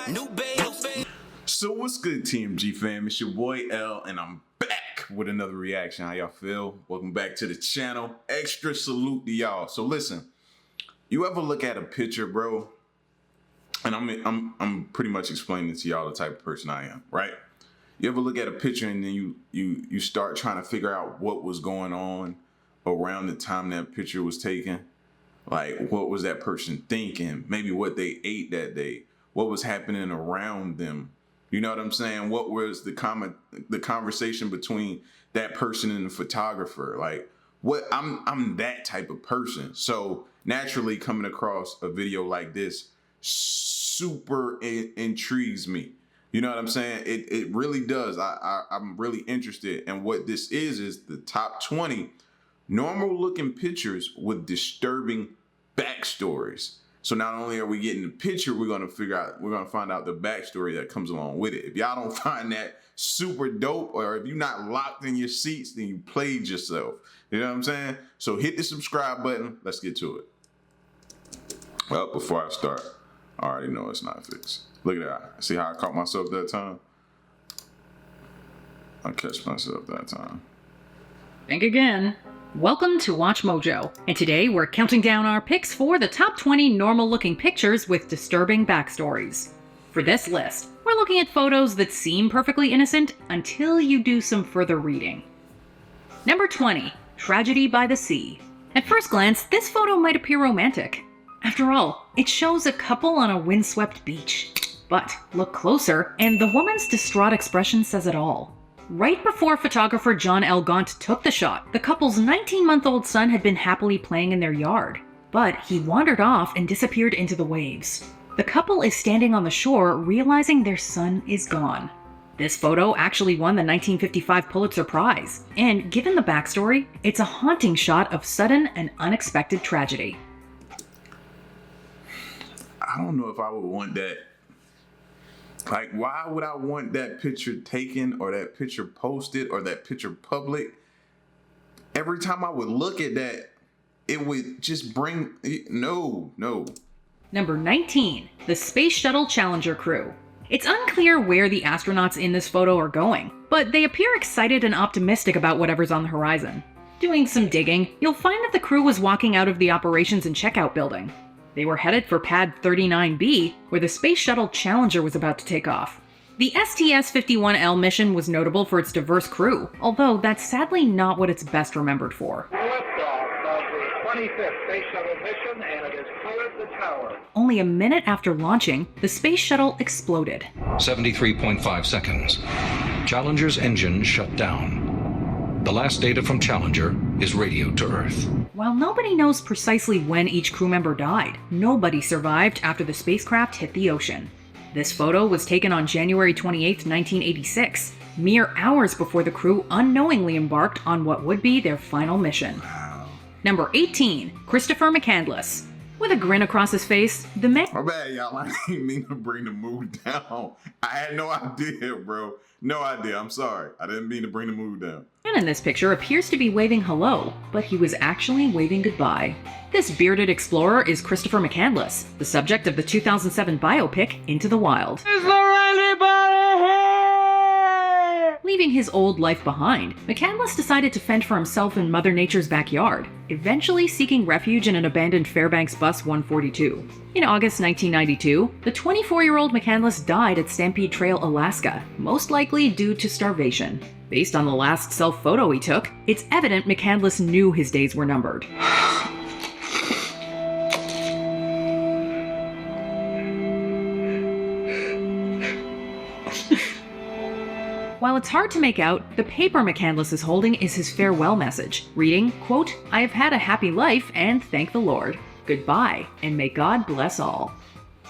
new babe. So what's good, TMG fam? It's your boy L, and I'm back with another reaction. How y'all feel? Welcome back to the channel. Extra salute to y'all. So listen, you ever look at a picture, bro? And I'm pretty much explaining to y'all the type of person I am, right? You ever look at a picture and then you start trying to figure out what was going on around the time that picture was taken? Like, what was that person thinking? Maybe what they ate that day. What was happening around them? You know what I'm saying? What was the conversation between that person and the photographer? Like, what I'm that type of person. So naturally, coming across a video like this super intrigues me. You know what I'm saying? It really does. I'm really interested. And what this is the top 20 normal looking pictures with disturbing backstories. So not only are we getting the picture, we're gonna find out the backstory that comes along with it. If y'all don't find that super dope, or if you're not locked in your seats, then you played yourself. You know what I'm saying? So hit the subscribe button. Let's get to it. Well, before I start, I already know it's not fixed. Look at that. See how I caught myself that time? I catch myself that time. Think again. Welcome to Watch Mojo, and today we're counting down our picks for the top 20 normal-looking pictures with disturbing backstories. For this list, we're looking at photos that seem perfectly innocent until you do some further reading. Number 20. Tragedy by the Sea. At first glance, this photo might appear romantic. After all, it shows a couple on a windswept beach. But look closer, and the woman's distraught expression says it all. Right before photographer John L. Gaunt took the shot, the couple's 19-month-old son had been happily playing in their yard. But he wandered off and disappeared into the waves. The couple is standing on the shore, realizing their son is gone. This photo actually won the 1955 Pulitzer Prize, and given the backstory, it's a haunting shot of sudden and unexpected tragedy. I don't know if I would want that. Like, why would I want that picture taken or that picture posted or that picture public? Every time I would look at that, it would just bring, no. Number 19, the Space Shuttle Challenger crew. It's unclear where the astronauts in this photo are going, but they appear excited and optimistic about whatever's on the horizon. Doing some digging, you'll find that the crew was walking out of the operations and checkout building. They were headed for Pad 39B, where the Space Shuttle Challenger was about to take off. The STS-51L mission was notable for its diverse crew, although that's sadly not what it's best remembered for. Liftoff of the 25th Space Shuttle mission, and it has cleared the tower. Only a minute after launching, the Space Shuttle exploded. 73.5 seconds. Challenger's engine shut down. The last data from Challenger is radioed to Earth. While nobody knows precisely when each crew member died, nobody survived after the spacecraft hit the ocean. This photo was taken on January 28, 1986, mere hours before the crew unknowingly embarked on what would be their final mission. Wow. Number 18. Christopher McCandless. With a grin across his face, the man— My bad, y'all. I didn't mean to bring the mood down. I had no idea, bro. No idea. I'm sorry. I didn't mean to bring the mood down. Man in this picture appears to be waving hello, but he was actually waving goodbye. This bearded explorer is Christopher McCandless, the subject of the 2007 biopic Into the Wild. Is there anybody here? Leaving his old life behind, McCandless decided to fend for himself in Mother Nature's backyard, eventually seeking refuge in an abandoned Fairbanks Bus 142. In August 1992, the 24-year-old McCandless died at Stampede Trail, Alaska, most likely due to starvation. Based on the last self-photo he took, it's evident McCandless knew his days were numbered. While it's hard to make out, the paper McCandless is holding is his farewell message, reading, quote, "I have had a happy life and thank the Lord. Goodbye, and may God bless all."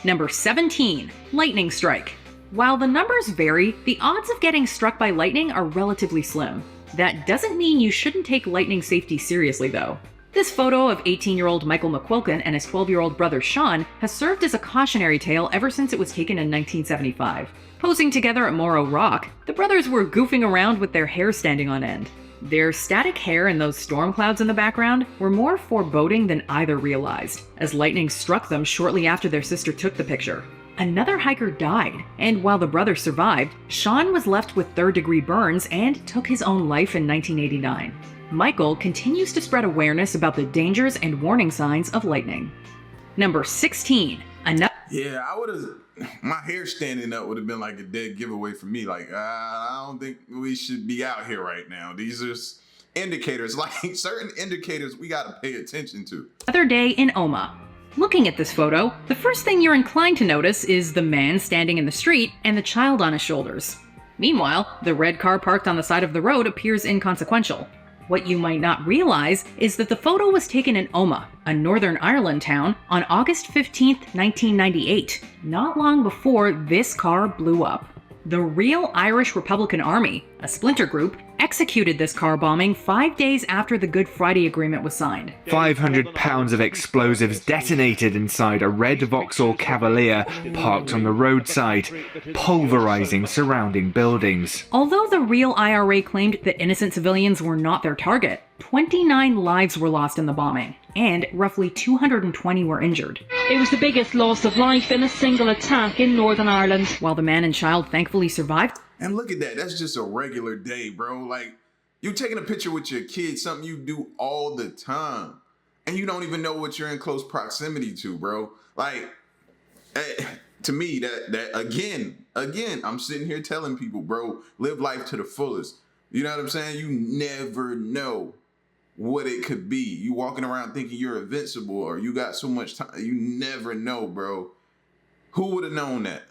Number 17. Lightning strike. While the numbers vary, the odds of getting struck by lightning are relatively slim. That doesn't mean you shouldn't take lightning safety seriously, though. This photo of 18-year-old Michael McQuilkin and his 12-year-old brother Sean has served as a cautionary tale ever since it was taken in 1975. Posing together at Morro Rock, the brothers were goofing around with their hair standing on end. Their static hair and those storm clouds in the background were more foreboding than either realized, as lightning struck them shortly after their sister took the picture. Another hiker died, and while the brother survived, Sean was left with third-degree burns and took his own life in 1989. Michael continues to spread awareness about the dangers and warning signs of lightning. Number 16. Yeah, I would have. My hair standing up would have been like a dead giveaway for me. Like, I don't think we should be out here right now. These are indicators, like certain indicators we got to pay attention to. Another day in Oma. Looking at this photo, the first thing you're inclined to notice is the man standing in the street and the child on his shoulders. Meanwhile, the red car parked on the side of the road appears inconsequential. What you might not realize is that the photo was taken in Oma, a Northern Ireland town, on August 15, 1998, not long before this car blew up. The Real Irish Republican Army, a splinter group, executed this car bombing 5 days after the Good Friday Agreement was signed. 500 pounds of explosives detonated inside a red Vauxhall Cavalier parked on the roadside, pulverizing surrounding buildings. Although the real IRA claimed that innocent civilians were not their target, 29 lives were lost in the bombing, and roughly 220 were injured. It was the biggest loss of life in a single attack in Northern Ireland. While the man and child thankfully survived. And look at that. That's just a regular day, bro. Like, you taking a picture with your kids, something you do all the time. And you don't even know what you're in close proximity to, bro. Like, to me, that again, I'm sitting here telling people, bro, live life to the fullest. You know what I'm saying? You never know what it could be. You walking around thinking you're invincible or you got so much time. You never know, bro. Who would have known that?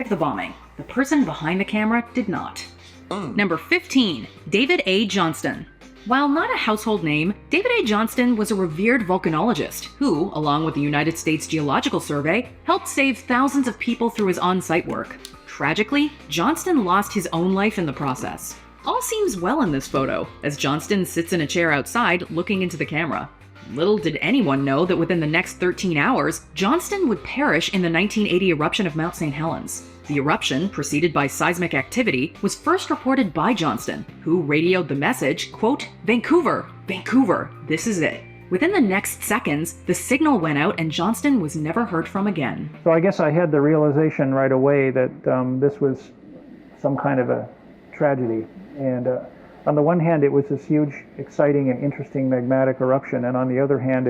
The bombing. The person behind the camera did not. Number 15. David A. Johnston. While not a household name, David A. Johnston was a revered volcanologist who, along with the United States Geological Survey, helped save thousands of people through his on-site work. Tragically, Johnston lost his own life in the process. All seems well in this photo, as Johnston sits in a chair outside looking into the camera. Little did anyone know that within the next 13 hours, Johnston would perish in the 1980 eruption of Mount St. Helens. The eruption, preceded by seismic activity, was first reported by Johnston, who radioed the message, quote, "Vancouver, Vancouver, this is it." Within the next seconds, the signal went out and Johnston was never heard from again. So I guess I had the realization right away that this was some kind of a tragedy. And on the one hand, it was this huge, exciting, and interesting magmatic eruption, and on the other hand,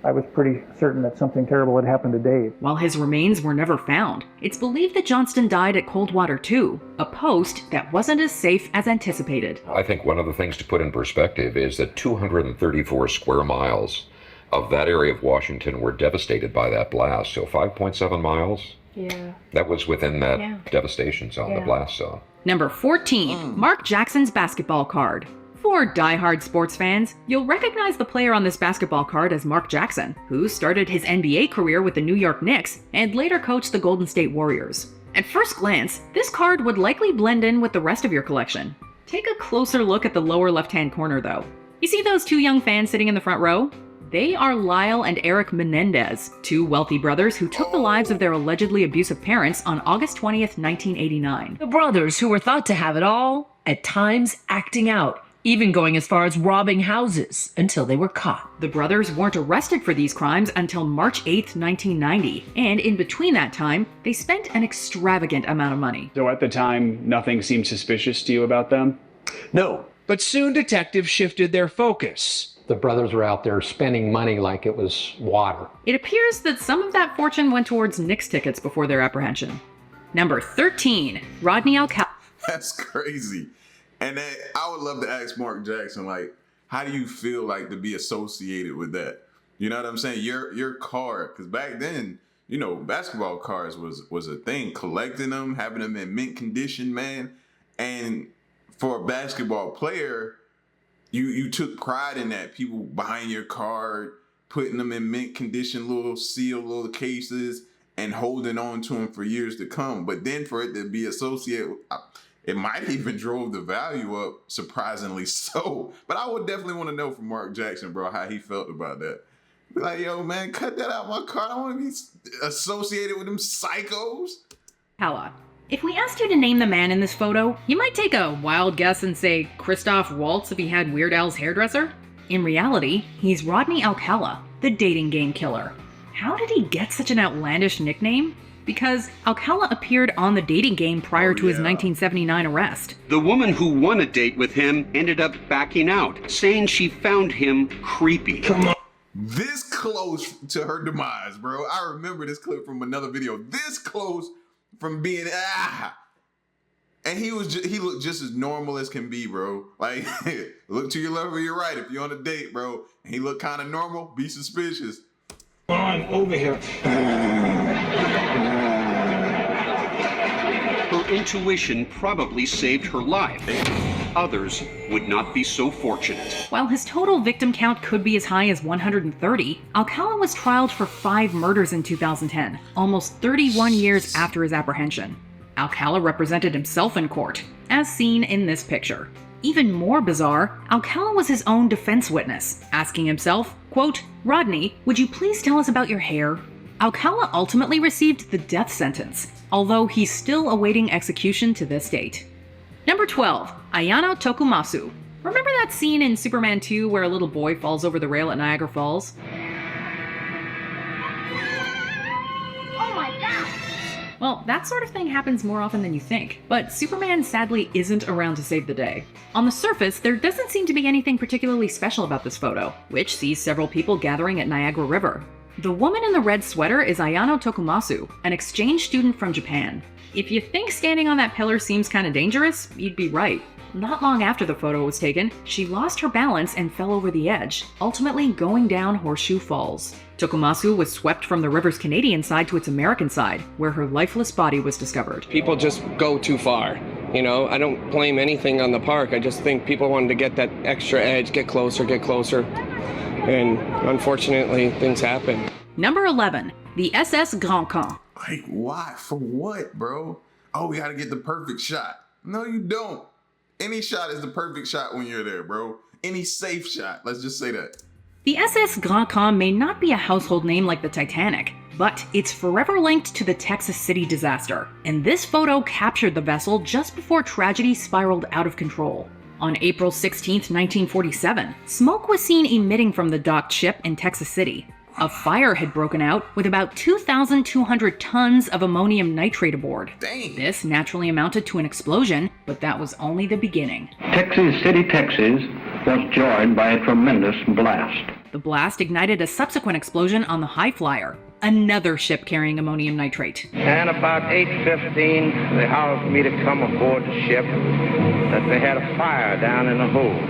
I was pretty certain that something terrible had happened to Dave. While his remains were never found, it's believed that Johnston died at Coldwater 2, a post that wasn't as safe as anticipated. I think one of the things to put in perspective is that 234 square miles of that area of Washington were devastated by that blast. So 5.7 miles? Yeah. That was within that devastation zone, the blast zone. Number 14, Mark Jackson's basketball card. For die-hard sports fans, you'll recognize the player on this basketball card as Mark Jackson, who started his NBA career with the New York Knicks and later coached the Golden State Warriors. At first glance, this card would likely blend in with the rest of your collection. Take a closer look at the lower left-hand corner, though. You see those two young fans sitting in the front row? They are Lyle and Eric Menendez, two wealthy brothers who took the lives of their allegedly abusive parents on August 20th, 1989. The brothers who were thought to have it all, at times acting out, even going as far as robbing houses until they were caught. The brothers weren't arrested for these crimes until March 8th, 1990, and in between that time, they spent an extravagant amount of money. So at the time, nothing seemed suspicious to you about them? No, but soon detectives shifted their focus. The brothers were out there spending money like it was water. It appears that some of that fortune went towards Knicks tickets before their apprehension. Number 13, Rodney Alcala. That's crazy. And I would love to ask Mark Jackson, like, how do you feel like to be associated with that? You know what I'm saying? Your car, because back then, you know, basketball cars was a thing. Collecting them, having them in mint condition, man. And for a basketball player, you took pride in that. People behind your car, putting them in mint condition, little sealed little cases, and holding on to them for years to come. But then for it to be associated, it might even drove the value up, surprisingly so. But I would definitely want to know from Mark Jackson, bro, how he felt about that. Be like, yo, man, cut that out my car. I don't want to be associated with them psychos. Alcala. If we asked you to name the man in this photo, you might take a wild guess and say Christoph Waltz if he had Weird Al's hairdresser. In reality, he's Rodney Alcala, the dating game killer. How did he get such an outlandish nickname? Because Alcala appeared on the dating game prior to his 1979 arrest. The woman who won a date with him ended up backing out, saying she found him creepy. Come on. This close to her demise, bro. I remember this clip from another video. This close from being and he looked just as normal as can be, bro. Like, look to your left or your right if you're on a date, bro. And he looked kind of normal, be suspicious. On over here. Her intuition probably saved her life. Others would not be so fortunate. While his total victim count could be as high as 130, Alcala was trialed for 5 murders in 2010, almost 31 years after his apprehension. Alcala represented himself in court, as seen in this picture. Even more bizarre, Alcala was his own defense witness, asking himself, quote, "Rodney, would you please tell us about your hair?" Alcala ultimately received the death sentence, although he's still awaiting execution to this date. Number 12, Ayano Tokumasu. Remember that scene in Superman 2 where a little boy falls over the rail at Niagara Falls? Oh my god! Well, that sort of thing happens more often than you think, but Superman sadly isn't around to save the day. On the surface, there doesn't seem to be anything particularly special about this photo, which sees several people gathering at Niagara River. The woman in the red sweater is Ayano Tokumasu, an exchange student from Japan. If you think standing on that pillar seems kind of dangerous, you'd be right. Not long after the photo was taken, she lost her balance and fell over the edge, ultimately going down Horseshoe Falls. Tokumasu was swept from the river's Canadian side to its American side, where her lifeless body was discovered. People just go too far. You know, I don't blame anything on the park. I just think people wanted to get that extra edge, get closer, and unfortunately, things happen. Number 11, the SS Grand Camp. Like, why? For what, bro? Oh, we gotta get the perfect shot. No, you don't. Any shot is the perfect shot when you're there, bro. Any safe shot, let's just say that. The SS Grand Camp may not be a household name like the Titanic, but it's forever linked to the Texas City disaster, and this photo captured the vessel just before tragedy spiraled out of control. On April 16, 1947, smoke was seen emitting from the docked ship in Texas City. A fire had broken out with about 2,200 tons of ammonium nitrate aboard. Dang. This naturally amounted to an explosion, but that was only the beginning. Texas City, Texas was joined by a tremendous blast. The blast ignited a subsequent explosion on the High Flyer, another ship carrying ammonium nitrate. And about 8:15, they housed me to come aboard the ship, that they had a fire down in the hold.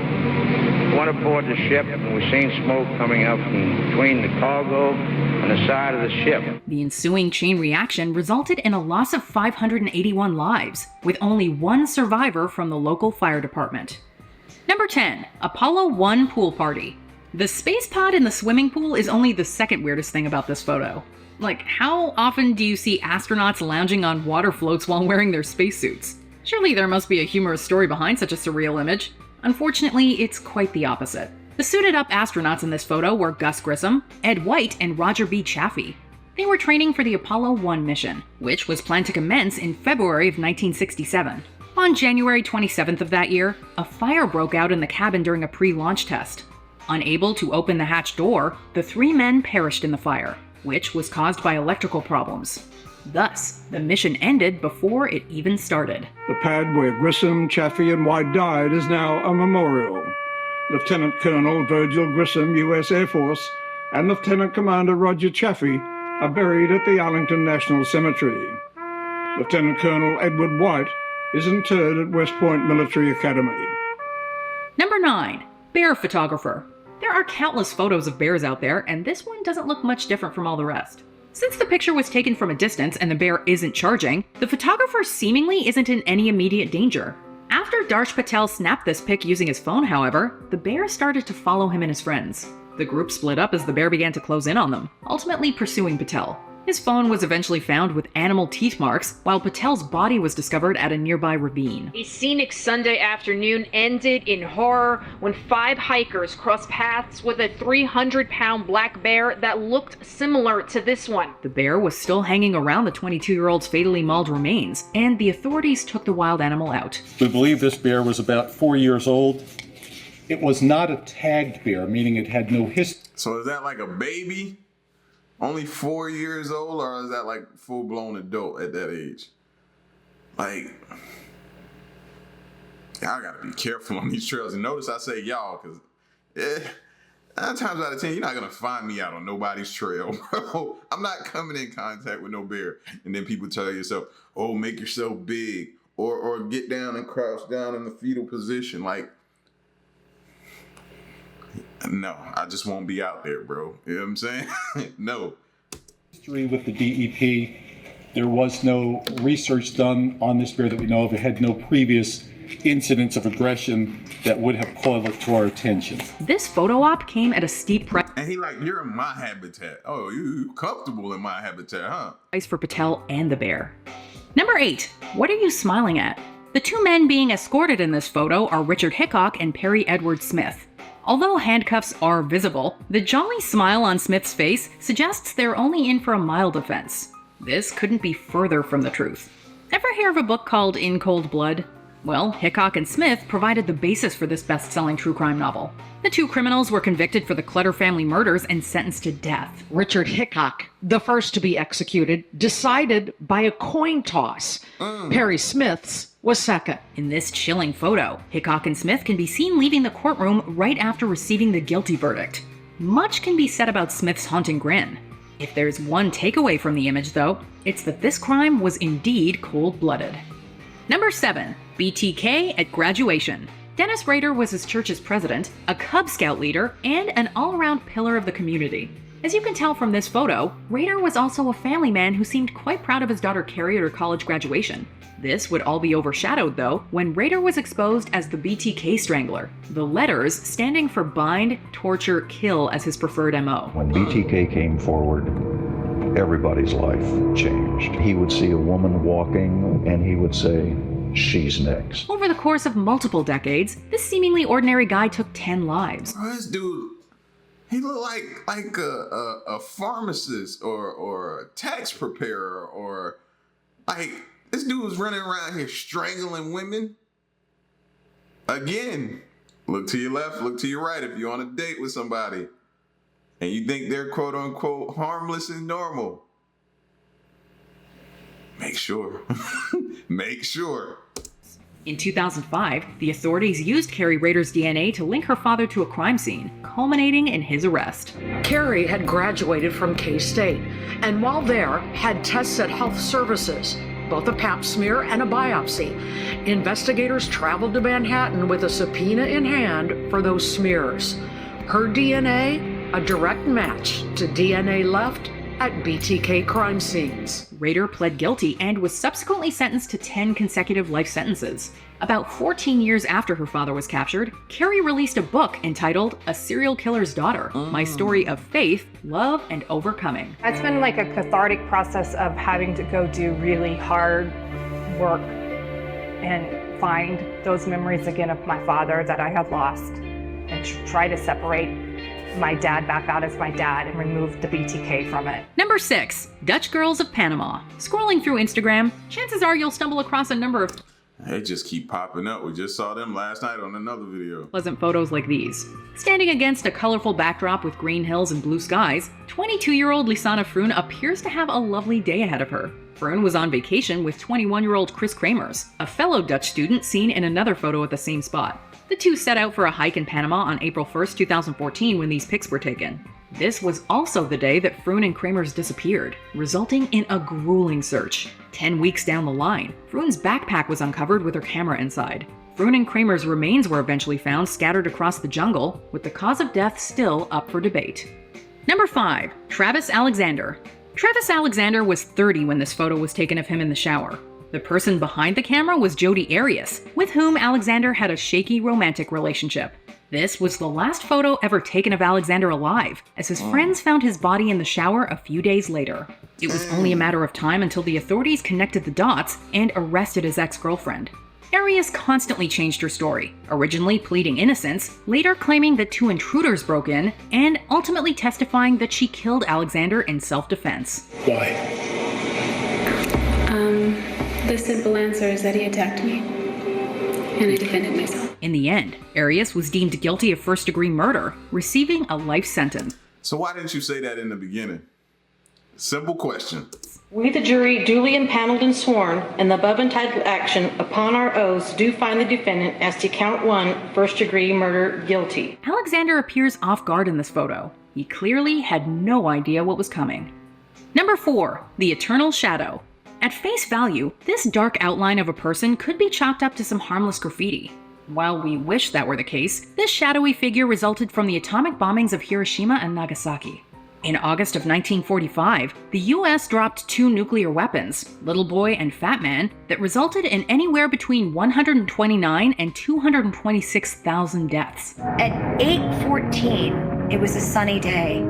Went aboard the ship, and we seen smoke coming up from between the cargo and the side of the ship. The ensuing chain reaction resulted in a loss of 581 lives, with only one survivor from the local fire department. Number 10, Apollo 1 pool party. The space pod in the swimming pool is only the second weirdest thing about this photo. Like, how often do you see astronauts lounging on water floats while wearing their spacesuits? Surely there must be a humorous story behind such a surreal image. Unfortunately, it's quite the opposite. The suited-up astronauts in this photo were Gus Grissom, Ed White, and Roger B. Chaffee. They were training for the Apollo 1 mission, which was planned to commence in February of 1967. On January 27th of that year, a fire broke out in the cabin during a pre-launch test. Unable to open the hatch door, the 3 men perished in the fire, which was caused by electrical problems. Thus, the mission ended before it even started. The pad where Grissom, Chaffee, and White died is now a memorial. Lieutenant Colonel Virgil Grissom, U.S. Air Force, and Lieutenant Commander Roger Chaffee are buried at the Arlington National Cemetery. Lieutenant Colonel Edward White is interred at West Point Military Academy. Number 9, bear photographer. There are countless photos of bears out there, and this one doesn't look much different from all the rest. Since the picture was taken from a distance and the bear isn't charging, the photographer seemingly isn't in any immediate danger. After Darsh Patel snapped this pic using his phone, however, the bear started to follow him and his friends. The group split up as the bear began to close in on them, ultimately pursuing Patel. His phone was eventually found with animal teeth marks, while Patel's body was discovered at a nearby ravine. A scenic Sunday afternoon ended in horror when 5 hikers crossed paths with a 300-pound black bear that looked similar to this one. The bear was still hanging around the 22-year-old's fatally mauled remains, and the authorities took the wild animal out. We believe this bear was about 4 years old. It was not a tagged bear, meaning it had no history. So is that like a baby? Only 4 years old, or is that like full-blown adult at that age? Like, y'all gotta be careful on these trails. And notice I say y'all, because 9 times out of 10, you're not gonna find me out on nobody's trail, bro. I'm not coming in contact with no bear. And then people tell yourself, oh, make yourself big, or get down and crouch down in the fetal position. Like, no, I just won't be out there, bro. You know what I'm saying? No. History with the DEP, there was no research done on this bear that we know of. It had no previous incidents of aggression that would have called it to our attention. This photo op came at a steep price. And he like, you're in my habitat. Oh, you comfortable in my habitat, huh? For Patel and the bear. Number 8. What are you smiling at? The 2 men being escorted in this photo are Richard Hickok and Perry Edward Smith. Although handcuffs are visible, the jolly smile on Smith's face suggests they're only in for a mild offense. This couldn't be further from the truth. Ever hear of a book called In Cold Blood? Well, Hickok and Smith provided the basis for this best-selling true crime novel. The 2 criminals were convicted for the Clutter family murders and sentenced to death. Richard Hickok, the first to be executed, decided by a coin toss. Perry Smith's was second. In this chilling photo, Hickok and Smith can be seen leaving the courtroom right after receiving the guilty verdict. Much can be said about Smith's haunting grin. If there's one takeaway from the image, though, it's that this crime was indeed cold-blooded. Number 7. BTK at graduation. Dennis Rader was his church's president, a Cub Scout leader, and an all-around pillar of the community. As you can tell from this photo, Rader was also a family man who seemed quite proud of his daughter Carrie at her college graduation. This would all be overshadowed, though, when Rader was exposed as the BTK Strangler, the letters standing for bind, torture, kill as his preferred MO. When BTK came forward, everybody's life changed. He would see a woman walking and he would say, she's next. Over the course of multiple decades, this seemingly ordinary guy took 10 lives. Oh, this dude, he looked like a pharmacist or a tax preparer, or like, this dude was running around here strangling women. Again, look to your left, look to your right if you're on a date with somebody and you think they're quote unquote harmless and normal. Make sure. Make sure. In 2005, the authorities used Carrie Rader's DNA to link her father to a crime scene, culminating in his arrest. Carrie had graduated from K-State, and while there, had tests at health services, both a pap smear and a biopsy. Investigators traveled to Manhattan with a subpoena in hand for those smears. Her DNA, a direct match to DNA left at BTK crime scenes. Rader pled guilty and was subsequently sentenced to 10 consecutive life sentences. About 14 years after her father was captured, Carrie released a book entitled A Serial Killer's Daughter, My Story of Faith, Love, and Overcoming. It's been like a cathartic process of having to go do really hard work and find those memories again of my father that I had lost, and try to separate my dad back out as my dad and remove the BTK from it. Number 6. Dutch Girls of Panama. Scrolling through Instagram, chances are you'll stumble across a number of they just keep popping up. We just saw them last night on another video. Pleasant photos like these. Standing against a colorful backdrop with green hills and blue skies, 22-year-old Lisanna Froon appears to have a lovely day ahead of her. Froon was on vacation with 21-year-old Chris Kramers, a fellow Dutch student seen in another photo at the same spot. The two set out for a hike in Panama on April 1st, 2014 when these pics were taken. This was also the day that Froon and Kramers disappeared, resulting in a grueling search. 10 weeks down the line, Froon's backpack was uncovered with her camera inside. Froon and Kramers' remains were eventually found scattered across the jungle, with the cause of death still up for debate. Number 5. Travis Alexander. Travis Alexander was 30 when this photo was taken of him in the shower. The person behind the camera was Jodi Arias, with whom Alexander had a shaky romantic relationship. This was the last photo ever taken of Alexander alive, as his friends found his body in the shower a few days later. It was only a matter of time until the authorities connected the dots and arrested his ex-girlfriend. Arias constantly changed her story, originally pleading innocence, later claiming that 2 intruders broke in, and ultimately testifying that she killed Alexander in self-defense. Why? The simple answer is that he attacked me, and I defended myself. In the end, Arias was deemed guilty of first-degree murder, receiving a life sentence. So why didn't you say that in the beginning? Simple question. We, the jury, duly impaneled and sworn, in the above entitled action, upon our oaths, do find the defendant as to count 1, first-degree murder, guilty. Alexander appears off guard in this photo. He clearly had no idea what was coming. Number 4, the Eternal Shadow. At face value, this dark outline of a person could be chalked up to some harmless graffiti. While we wish that were the case, this shadowy figure resulted from the atomic bombings of Hiroshima and Nagasaki. In August of 1945, the US dropped 2 nuclear weapons, Little Boy and Fat Man, that resulted in anywhere between 129 and 226,000 deaths. At 8:14, it was a sunny day.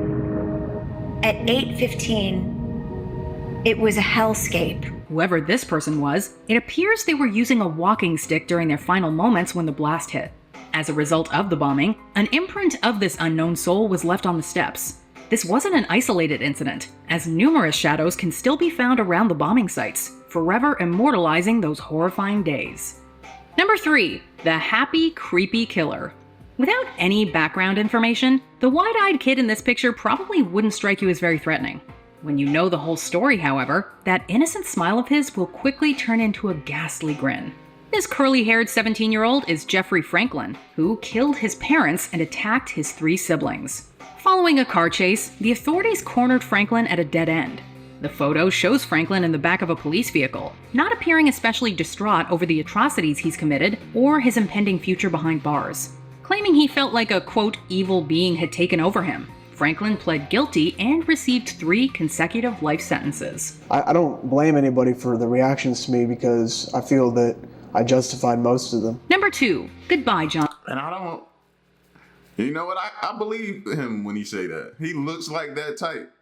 At 8:15, it was a hellscape. Whoever this person was, it appears they were using a walking stick during their final moments when the blast hit. As a result of the bombing, an imprint of this unknown soul was left on the steps. This wasn't an isolated incident, as numerous shadows can still be found around the bombing sites, forever immortalizing those horrifying days. Number 3, the Happy Creepy Killer. Without any background information, the wide-eyed kid in this picture probably wouldn't strike you as very threatening. When you know the whole story, however, that innocent smile of his will quickly turn into a ghastly grin. This curly-haired 17-year-old is Jeffrey Franklin, who killed his parents and attacked his 3 siblings. Following a car chase, the authorities cornered Franklin at a dead end. The photo shows Franklin in the back of a police vehicle, not appearing especially distraught over the atrocities he's committed or his impending future behind bars. Claiming he felt like a, quote, evil being had taken over him, Franklin pled guilty and received 3 consecutive life sentences. I don't blame anybody for the reactions to me because I feel that I justified most of them. Number 2, Goodbye, John. And I don't... You know what? I believe him when he say that. He looks like that type.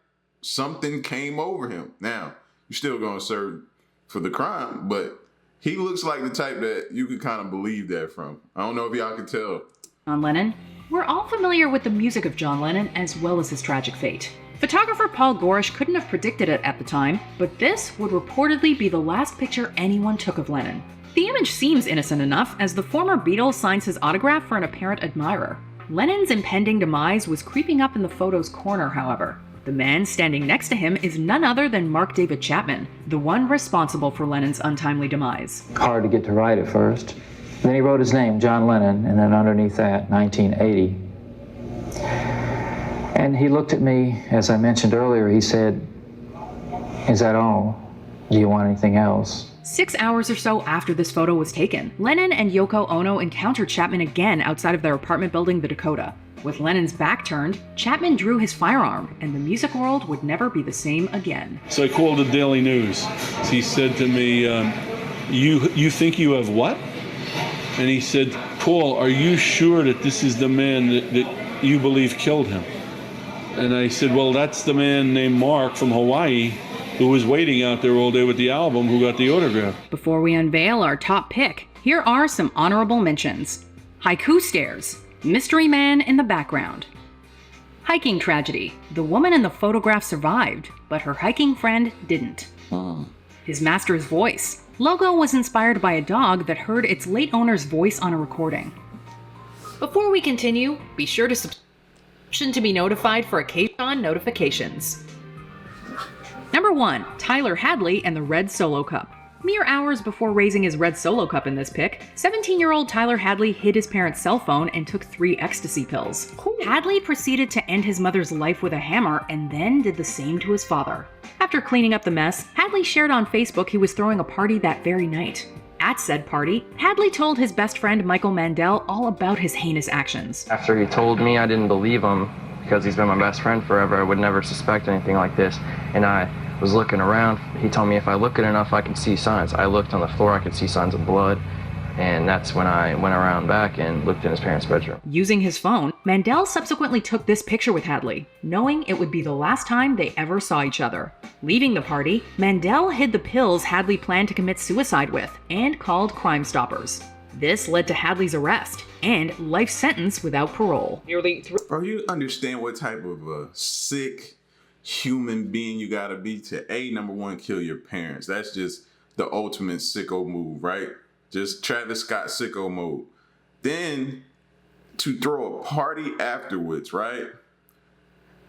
Something came over him. Now, you're still going to serve for the crime, but he looks like the type that you could kind of believe that from. I don't know if y'all can tell. John Lennon. We're all familiar with the music of John Lennon as well as his tragic fate. Photographer Paul Gorish couldn't have predicted it at the time, but this would reportedly be the last picture anyone took of Lennon. The image seems innocent enough as the former Beatle signs his autograph for an apparent admirer. Lennon's impending demise was creeping up in the photo's corner, however. The man standing next to him is none other than Mark David Chapman, the one responsible for Lennon's untimely demise. Hard to get to write at first. Then he wrote his name, John Lennon, and then underneath that, 1980. And he looked at me, as I mentioned earlier, he said, "Is that all? Do you want anything else?" 6 hours or so after this photo was taken, Lennon and Yoko Ono encountered Chapman again outside of their apartment building, the Dakota. With Lennon's back turned, Chapman drew his firearm, and the music world would never be the same again. So I called the Daily News. He said to me, you think you have what? And he said, "Paul, are you sure that this is the man that you believe killed him?" And I said, "Well, that's the man named Mark from Hawaii who was waiting out there all day with the album who got the autograph." Before we unveil our top pick, here are some honorable mentions. Haiku Stairs, Mystery Man in the background. Hiking Tragedy, the woman in the photograph survived, but her hiking friend didn't. His Master's Voice. Logo was inspired by a dog that heard its late owner's voice on a recording. Before we continue, be sure to subscribe to be notified for occasional notifications. Number 1, Tyler Hadley and the Red Solo Cup. Mere hours before raising his red Solo Cup in this pic, 17-year-old Tyler Hadley hid his parents' cell phone and took 3 ecstasy pills. Hadley proceeded to end his mother's life with a hammer and then did the same to his father. After cleaning up the mess, Hadley shared on Facebook he was throwing a party that very night. At said party, Hadley told his best friend Michael Mandel all about his heinous actions. After he told me, I didn't believe him because he's been my best friend forever. I would never suspect anything like this. And I was looking around. He told me if I look at enough, I can see signs. I looked on the floor, I could see signs of blood. And that's when I went around back and looked in his parents' bedroom. Using his phone, Mandel subsequently took this picture with Hadley, knowing it would be the last time they ever saw each other. Leaving the party, Mandel hid the pills Hadley planned to commit suicide with and called Crime Stoppers. This led to Hadley's arrest and life sentence without parole. Bro, you understand what type of a sick human being you gotta be to, number one, kill your parents. That's just the ultimate sicko move, right? Just Travis Scott sicko mode. Then to throw a party afterwards, right?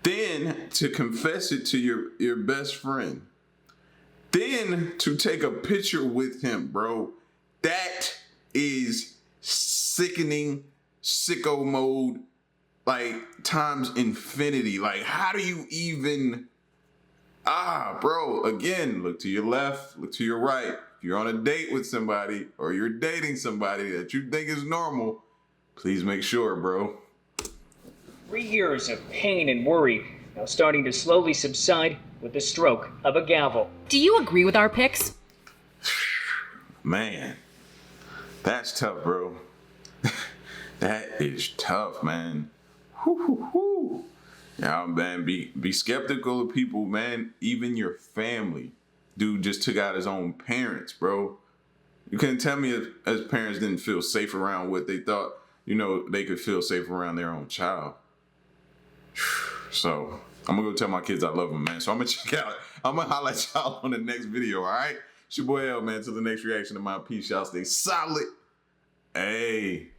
Then to confess it to your best friend. Then to take a picture with him, bro. That is sickening sicko mode, like times infinity. Like, how do you even, bro, again, look to your left, look to your right. If you're on a date with somebody or you're dating somebody that you think is normal, please make sure, bro. 3 years of pain and worry now starting to slowly subside with the stroke of a gavel. Do you agree with our picks? Man, that's tough, bro. That is tough, man. Whoo. Yeah, man, be skeptical of people, man. Even your family. Dude just took out his own parents, bro. You couldn't tell me if his parents didn't feel safe around what they thought, they could feel safe around their own child. So I'm gonna go tell my kids I love them, man. So I'm gonna holler at y'all on the next video, all right? It's your boy L, man. Till the next reaction to my piece, y'all stay solid. Hey.